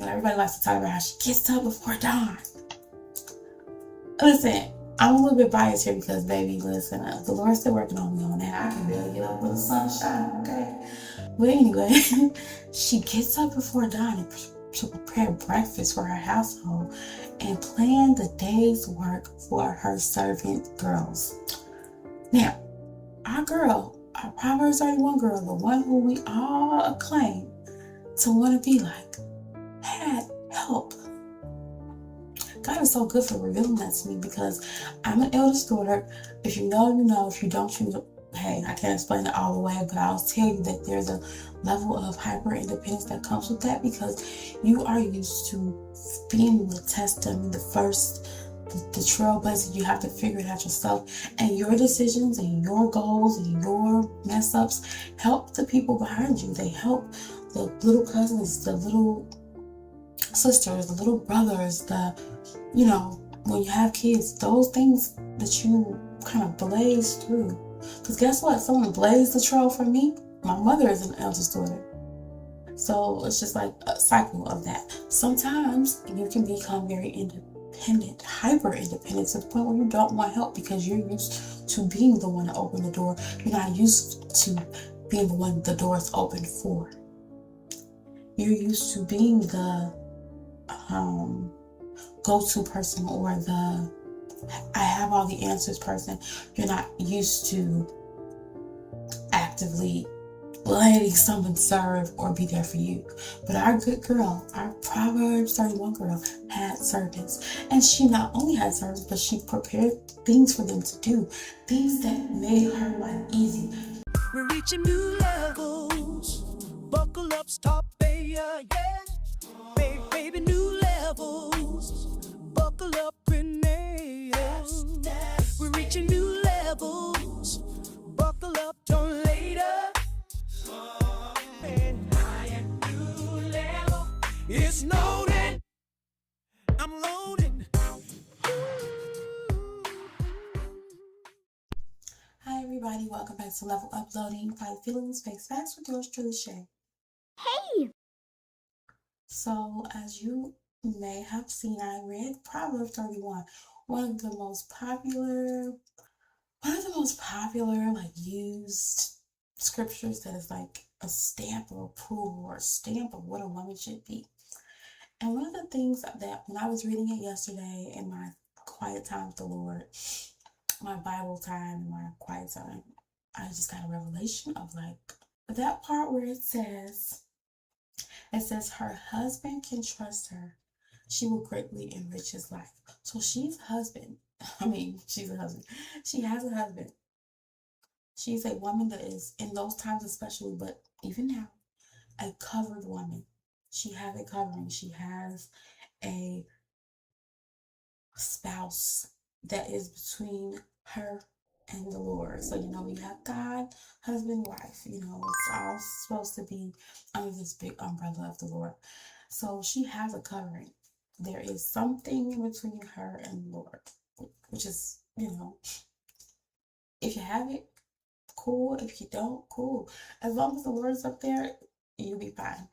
Everybody likes to talk about how she gets up before dawn. Listen, I'm a little bit biased here because, baby, listen, the Lord's still working on me on that. I can barely get up when the sun's shining, okay? But anyway, she gets up before dawn to prepare breakfast for her household and plan the day's work for her servant girls. Now, our Proverbs 31 girl, the one who we all acclaim to want to be like, had help. God is so good for revealing that to me because I'm an eldest daughter. If you know, you know. If you don't, you know. Hey, I can't explain it all the way, but I'll tell you that there's a level of hyper independence that comes with that because you are used to being the testament, the trailblazer. You have to figure it out yourself, and your decisions and your goals and your mess ups help the people behind you. They help the little cousins, the little sisters, the little brothers, when you have kids, those things that you kind of blaze through. Because guess what? Someone blazed the trail for me. My mother is an eldest daughter. So it's just like a cycle of that. Sometimes you can become very independent, hyper independent, to the point where you don't want help because you're used to being the one to open the door. You're not used to being the one the door is open for. You're used to being the go-to person or the I have all the answers person. You're not used to actively letting someone serve or be there for you. But our good girl, our Proverbs 31 girl, had servants. And she not only had servants, but she prepared things for them to do. Things that made her life easy. We're reaching new levels. Buckle up, stop, yeah. Baby, new levels. Buckle up, grenades. We're reaching new levels. Buckle up, don't later. And higher new level. It's loaded. I'm loaded. Hi everybody, welcome back to Level Uploading 5 Feelings, Face Facts with yours truly, Shay. Hey! So, as you may have seen, I read Proverbs 31, one of the most popular, used scriptures that is like a stamp of approval or a stamp of what a woman should be. And one of the things that when I was reading it yesterday in my quiet time with the Lord, my Bible time, my quiet time, I just got a revelation of like that part where it says her husband can trust her. She will greatly enrich his life. So she's a husband. She's a husband. She has a husband. She's a woman that is, in those times especially, but even now, a covered woman. She has a covering. She has a spouse that is between her and the Lord. So, we have God, husband, wife. It's all supposed to be under this big umbrella of the Lord. So she has a covering. There is something in between her and the Lord, which is, if you have it, cool. If you don't, cool. As long as the Lord is up there, you'll be fine.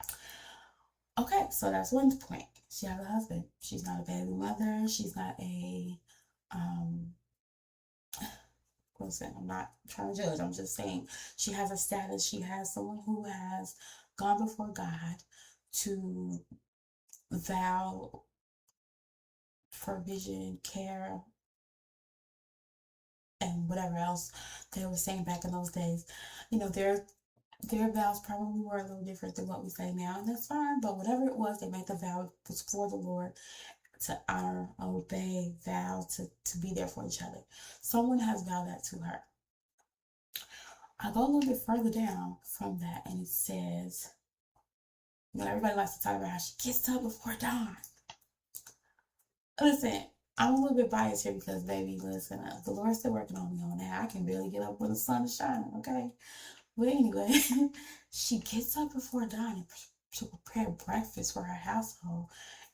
Okay, so that's one point. She has a husband. She's not a baby mother. She's not a listen, I'm not trying to judge. I'm just saying she has a status. She has someone who has gone before God to vow provision, care, and whatever else they were saying back in those days. Their vows probably were a little different than what we say now, and that's fine. But whatever it was, they made the vow. It was for the Lord to honor, obey, vow to be there for each other. Someone has vowed that to her. I go a little bit further down from that, and it says, everybody likes to talk about how she gets up before dawn. Listen, I'm a little bit biased here because, baby, listen, the Lord's still working on me on that. I can barely get up when the sun is shining, okay? But anyway, she gets up before dawn to prepare breakfast for her household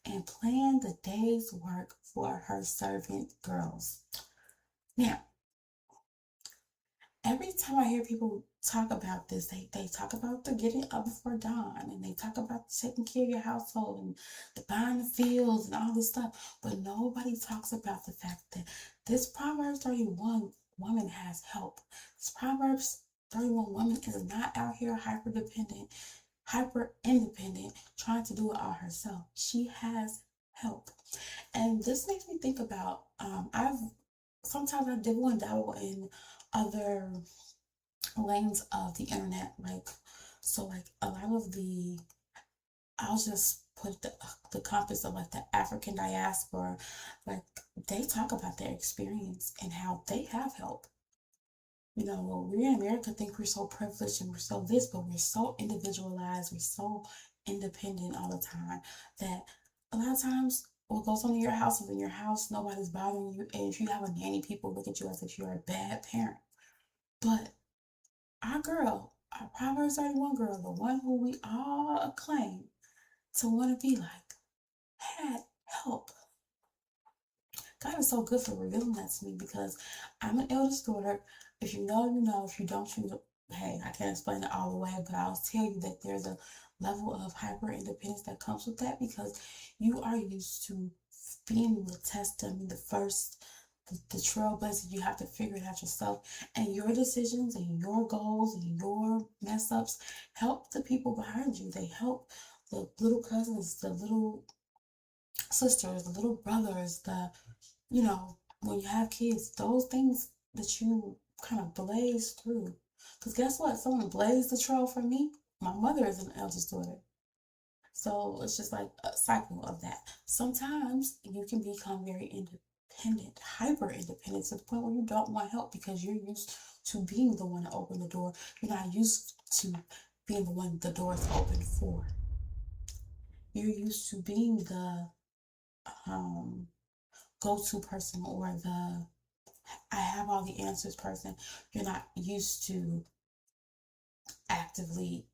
and plan the day's work for her servant girls. Now, every time I hear people talk about this, they talk about the getting up before dawn, and they talk about taking care of your household and the buying the fields and all this stuff. But nobody talks about the fact that this Proverbs 31 woman has help. This Proverbs 31 woman is not out here hyper independent, trying to do it all herself. She has help. And this makes me think about sometimes I dibble and dabble in other lanes of the internet, like a lot of the I'll just put the compass of like the African diaspora, like they talk about their experience and how they have help. You know, we in America think we're so privileged and we're so this, but we're so individualized, we're so independent all the time that a lot of times what goes on in your house is in your house, nobody's bothering you, and if you have a nanny, people look at you as if you're a bad parent. But our girl, our Proverbs 31 girl, the one who we all acclaim to want to be like, had help. God is so good for revealing that to me because I'm an eldest daughter. If you know, you know. If you don't, you know. Hey, I can't explain it all the way, but I'll tell you that there's a level of hyper independence that comes with that because you are used to being the testament, the first, the trailblazer. You have to figure it out yourself, and your decisions and your goals and your mess ups help the people behind you. They help the little cousins, the little sisters, the little brothers, you know, when you have kids, those things that you kind of blaze through. Because guess what? Someone blazed the trail for me. My mother is an eldest daughter. So it's just like a cycle of that. Sometimes you can become very independent, hyper independent to the point where you don't want help because you're used to being the one to open the door. You're not used to being the one the door is open for. You're used to being the go-to person or the I have all the answers person. You're not used to actively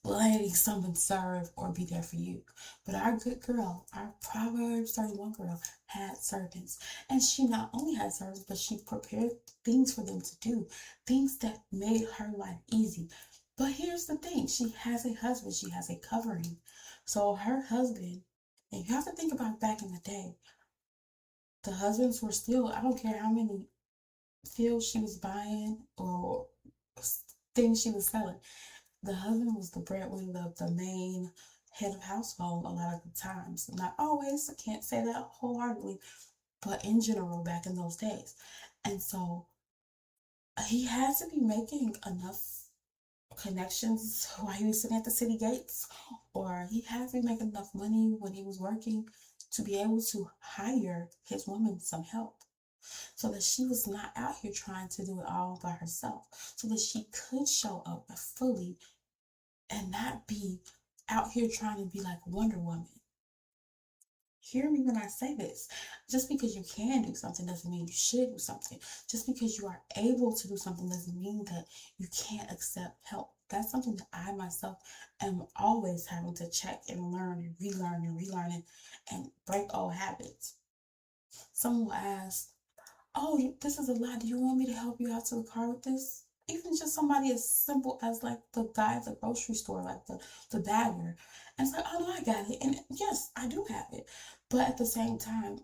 letting someone serve or be there for you. But our good girl, our Proverbs 31 girl, had servants. And she not only had servants, but she prepared things for them to do, things that made her life easy. But here's the thing, she has a husband, she has a covering. So her husband, and you have to think about back in the day, the husbands were still, I don't care how many fields she was buying or things she was selling. The husband was the breadwinner, the main head of household a lot of the times. Not always, I can't say that wholeheartedly, but in general, back in those days. And so he had to be making enough connections while he was sitting at the city gates, or he had to be making enough money when he was working to be able to hire his woman some help so that she was not out here trying to do it all by herself, so that she could show up fully and not be out here trying to be like Wonder Woman. Hear me when I say this. Just because you can do something doesn't mean you should do something. Just because you are able to do something doesn't mean that you can't accept help. That's something that I myself am always having to check and learn and relearn and break old habits. Someone will ask, oh, this is a lot. Do you want me to help you out to the car with this? Even just somebody as simple as like the guy at the grocery store, like the bagger. And it's like, oh no, I got it. And yes, I do have it. But at the same time,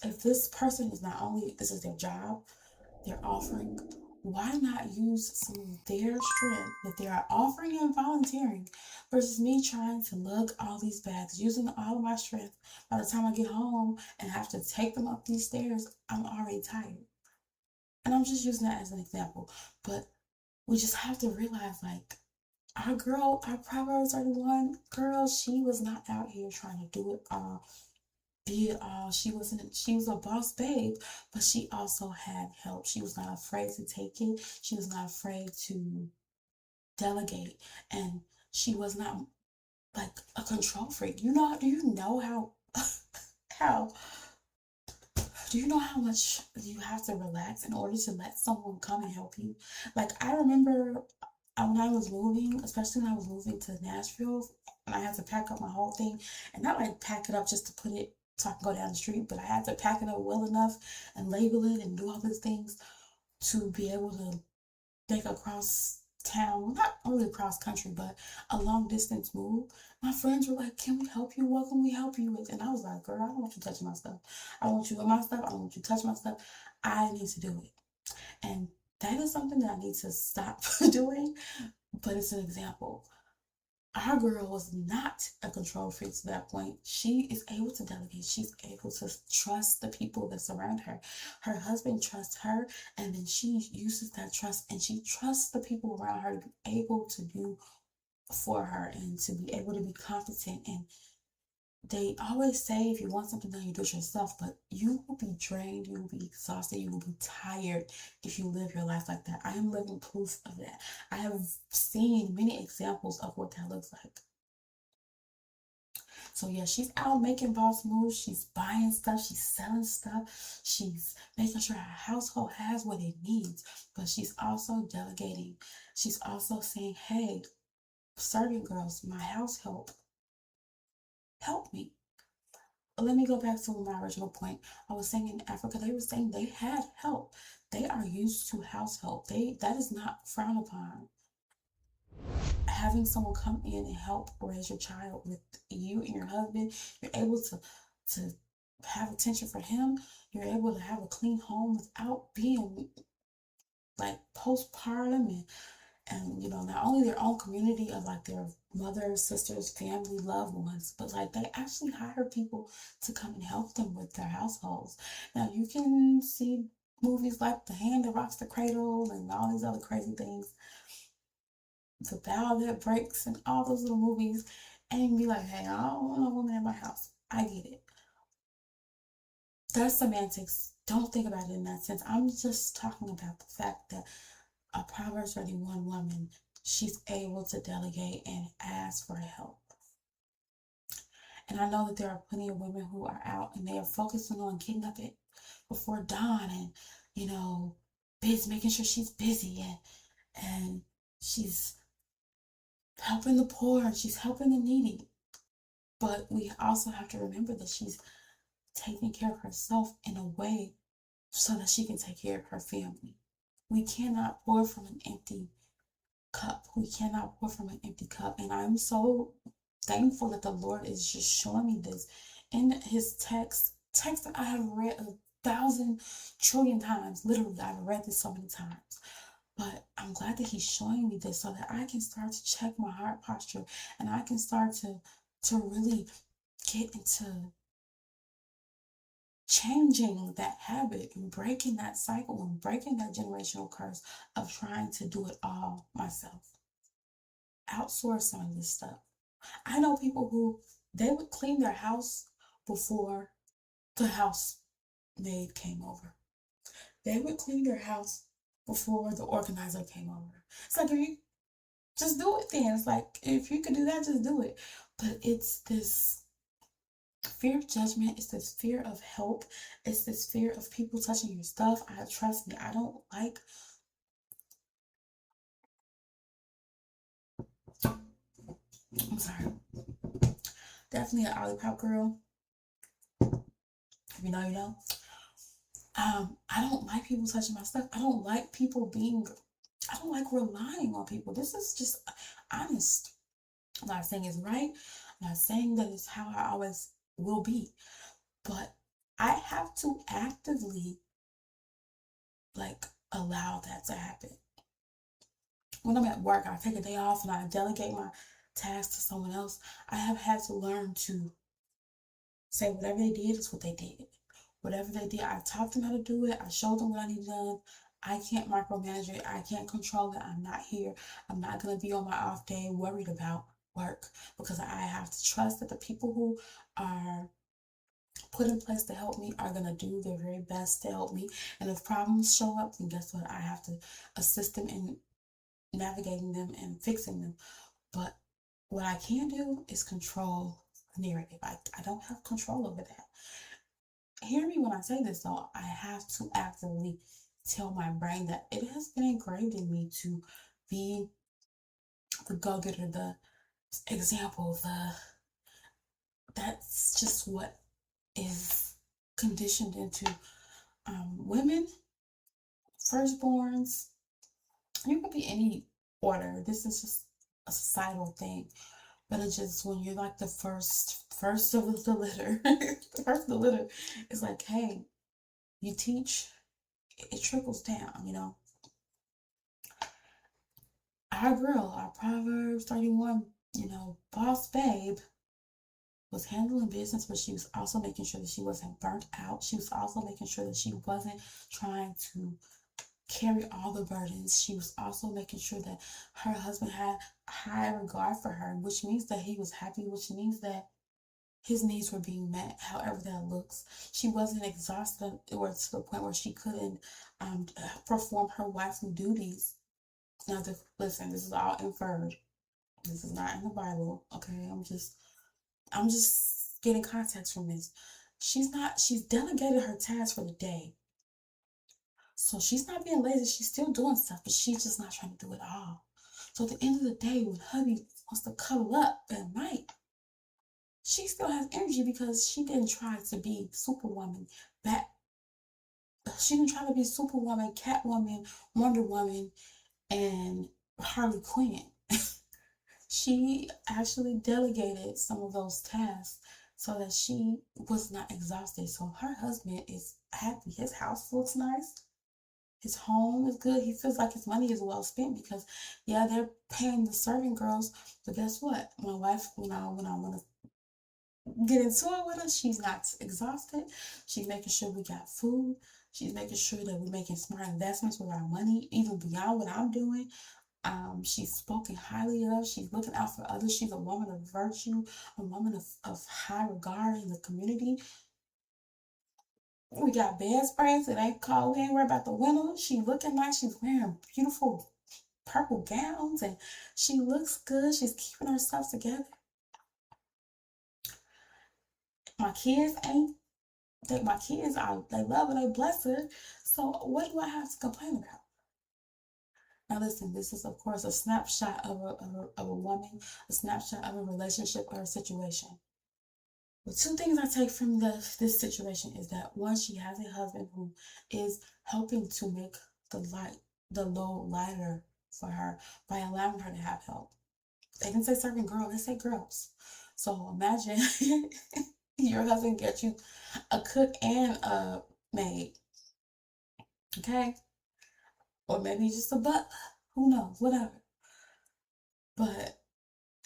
if this person is not only, this is their job, they're offering, why not use some of their strength that they are offering and volunteering versus me trying to lug all these bags, using all of my strength. By the time I get home and have to take them up these stairs, I'm already tired. And I'm just using that as an example. But we just have to realize, like, our girl, our Proverbs 31 girl, she was not out here trying to do it all, be it all. She was a boss babe, but she also had help. She was not afraid to take it. She was not afraid to delegate. And she was not like a control freak. Do you know how how do you know how much you have to relax in order to let someone come and help you? Like, I remember when I was moving, especially when I was moving to Nashville, and I had to pack up my whole thing, and not like pack it up just to put it so I can go down the street, but I had to pack it up well enough and label it and do all these things to be able to make a cross town, not really cross country, but a long distance move. My friends were like, "Can we help you? What can we help you with?" And I was like, "Girl, I don't want you touching my stuff. I want you with my stuff. I don't want you to touch my stuff. I need to do it." And that is something that I need to stop doing, but it's an example. Our girl was not a control freak to that point. She is able to delegate. She's able to trust the people that surround her. Her husband trusts her, and then she uses that trust and she trusts the people around her to be able to do for her and to be able to be competent. And they always say if you want something done, you do it yourself, but you will be drained, you will be exhausted, you will be tired if you live your life like that. I am living proof of that. I have seen many examples of what that looks like. So yeah, she's out making boss moves, she's buying stuff, she's selling stuff, she's making sure her household has what it needs, but she's also delegating. She's also saying, hey, servant girls, my household, help me. Let me go back to my original point. I was saying in Africa, they were saying they had help. They are used to house help. That is not frowned upon. Having someone come in and help raise your child with you and your husband, you're able to have attention for him. You're able to have a clean home without being like postpartum and you know, not only their own community of like their mothers, sisters, family, loved ones, but like they actually hire people to come and help them with their households. Now you can see movies like The Hand That Rocks the Cradle and all these other crazy things, The Bow That Breaks and all those little movies, and be like, hey, I don't want a woman in my house. I get it. That's semantics. Don't think about it in that sense. I'm just talking about the fact that a Proverbs 31 woman, she's able to delegate and ask for help. And I know that there are plenty of women who are out and they are focusing on getting up it before dawn and, you know, making sure she's busy and she's helping the poor and she's helping the needy. But we also have to remember that she's taking care of herself in a way so that she can take care of her family. We cannot pour from an empty cup. We cannot pour from an empty cup. And I'm so thankful that the Lord is just showing me this in his text that I have read 1,000 trillion times. Literally, I've read this so many times. But I'm glad that he's showing me this so that I can start to check my heart posture and I can start to really get into changing that habit and breaking that cycle and breaking that generational curse of trying to do it all myself. Outsource some of this stuff. I know people who they would clean their house before the housemaid came over. They would clean their house before the organizer came over. It's like, if you just do it then. It's like, if you could do that, just do it. But it's this fear of judgment, it's this fear of help, it's this fear of people touching your stuff. Trust me, I don't like, I'm sorry, definitely an Olipop girl. If you know, you know. I don't like people touching my stuff. I don't like relying on people. This is just honest. I'm not saying it's right. I'm not saying that it's how I always will be. But I have to actively like allow that to happen. When I'm at work, I take a day off and I delegate my tasks to someone else. I have had to learn to say whatever they did is what they did. Whatever they did, I taught them how to do it. I showed them what I need done. I can't micromanage it. I can't control it. I'm not here. I'm not going to be on my off day worried about work because I have to trust that the people who are put in place to help me are going to do their very best to help me. And if problems show up, then guess what? I have to assist them in navigating them and fixing them. But what I can do is control the narrative. I don't have control over that. Hear me when I say this though. I have to actively tell my brain that it has been engraved in me to be the go-getter, the example, that's just what is conditioned into women, firstborns, You could be any order. This is just a societal thing. But it's just when you're like the first of the litter, the first of the litter, it's like, hey, you teach, it trickles down, you know. Our girl, our Proverbs 31, you know, boss babe was handling business, but she was also making sure that she wasn't burnt out. She was also making sure that she wasn't trying to carry all the burdens. She was also making sure that her husband had high regard for her, which means that he was happy, which means that his needs were being met, however that looks. She wasn't exhausted or to the point where she couldn't perform her wifely duties. Now, listen, this is all inferred. This is not in the Bible. Okay, I'm just getting context from this. She's delegated her task for the day. So she's not being lazy, she's still doing stuff, but she's just not trying to do it all. So at the end of the day, when hubby wants to cuddle up at night, she still has energy because she didn't try to be Superwoman, Bat. She didn't try to be Superwoman, Catwoman, Wonder Woman, and Harley Quinn. She actually delegated some of those tasks so that she was not exhausted. So her husband is happy. His house looks nice. His home is good. He feels like his money is well spent because, yeah, they're paying the serving girls. But guess what? My wife, when I want to get into it with her, she's not exhausted. She's making sure we got food. She's making sure that we're making smart investments with our money, even beyond what I'm doing. She's spoken highly of. She's looking out for others. She's a woman of virtue, a woman of high regard in the community. We got bedspreads. It ain't cold. We ain't worried about the winter. She looking nice. She's wearing beautiful purple gowns and she looks good. She's keeping herself together. My kids ain't. My kids are. They love her. They bless her. So what do I have to complain about? Now listen, this is of course a snapshot of a woman, a snapshot of a relationship or a situation. The two things I take from this situation is that one, she has a husband who is helping to make the load lighter for her by allowing her to have help. They didn't say serving girl, they say girls. So imagine your husband gets you a cook and a maid, okay? Or maybe just a butler, who knows, whatever. But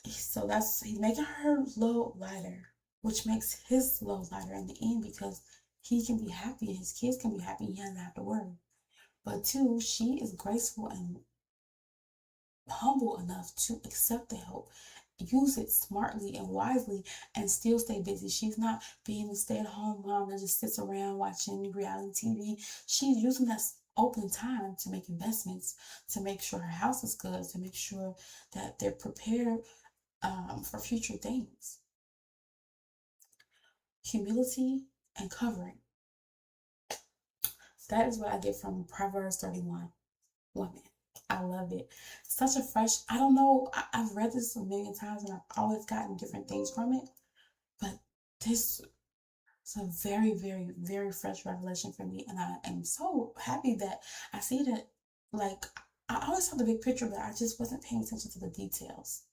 so he's making her load lighter, which makes his load lighter in the end because he can be happy and his kids can be happy. He doesn't have to worry. But two, she is graceful and humble enough to accept the help, use it smartly and wisely, and still stay busy. She's not being a stay-at-home mom that just sits around watching reality TV. She's using that open time to make investments, to make sure her house is good, to make sure that they're prepared for future things. Humility and covering. That is what I get from Proverbs 31 woman. I love it. Such a fresh, I don't know, I've read this a million times and I've always gotten different things from it. But this is a very, very, very fresh revelation for me. And I am so happy that I see that, like, I always saw the big picture, but I just wasn't paying attention to the details.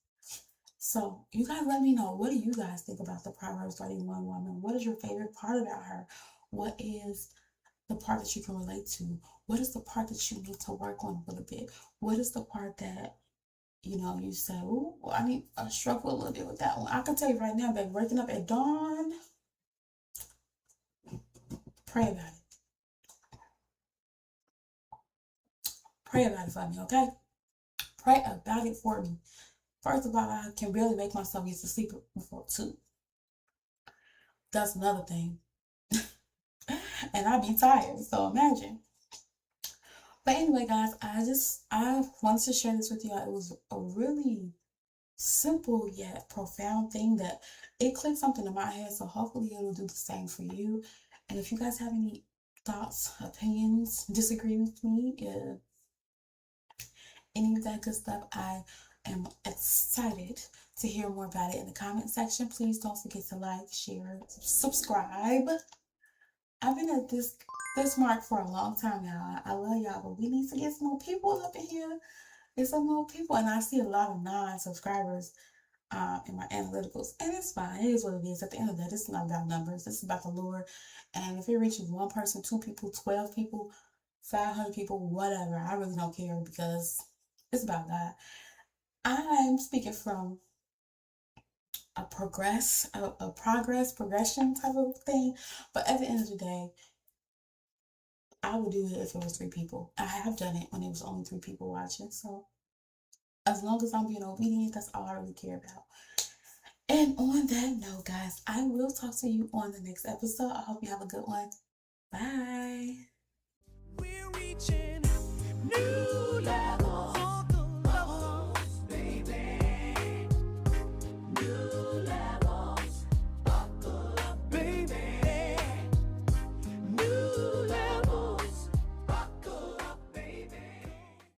So you guys let me know, what do you guys think about the Proverbs 31 woman? What is your favorite part about her? What is the part that you can relate to? What is the part that you need to work on a little bit? What is the part that, you say, oh, I struggle a little bit with that one. I can tell you right now, babe, waking up at dawn, pray about it. Pray about it for me, okay? Pray about it for me. First of all, I can barely make myself used to sleep before 2. That's another thing. And I be tired, so imagine. But anyway, guys, I wanted to share this with you. It was a really simple yet profound thing that it clicked something in my head, so hopefully it'll do the same for you. And if you guys have any thoughts, opinions, disagree with me, any of that good stuff, I am excited to hear more about it in the comment section. Please don't forget to like, share, subscribe. I've been at this mark for a long time now. I love y'all, but we need to get some more people up in here. Get some more people, and I see a lot of non-subscribers in my analyticals, and it's fine. It is what it is. At the end of the day, this is not about numbers. This is about the Lord. And if it reaches one person, 2 people, 12 people, 500 people, whatever, I really don't care because it's about God. I'm speaking from a progression type of thing. But at the end of the day, I would do it if it was 3 people. I have done it when it was only 3 people watching. So as long as I'm being obedient, that's all I really care about. And on that note, guys, I will talk to you on the next episode. I hope you have a good one. Bye. We're reaching new levels.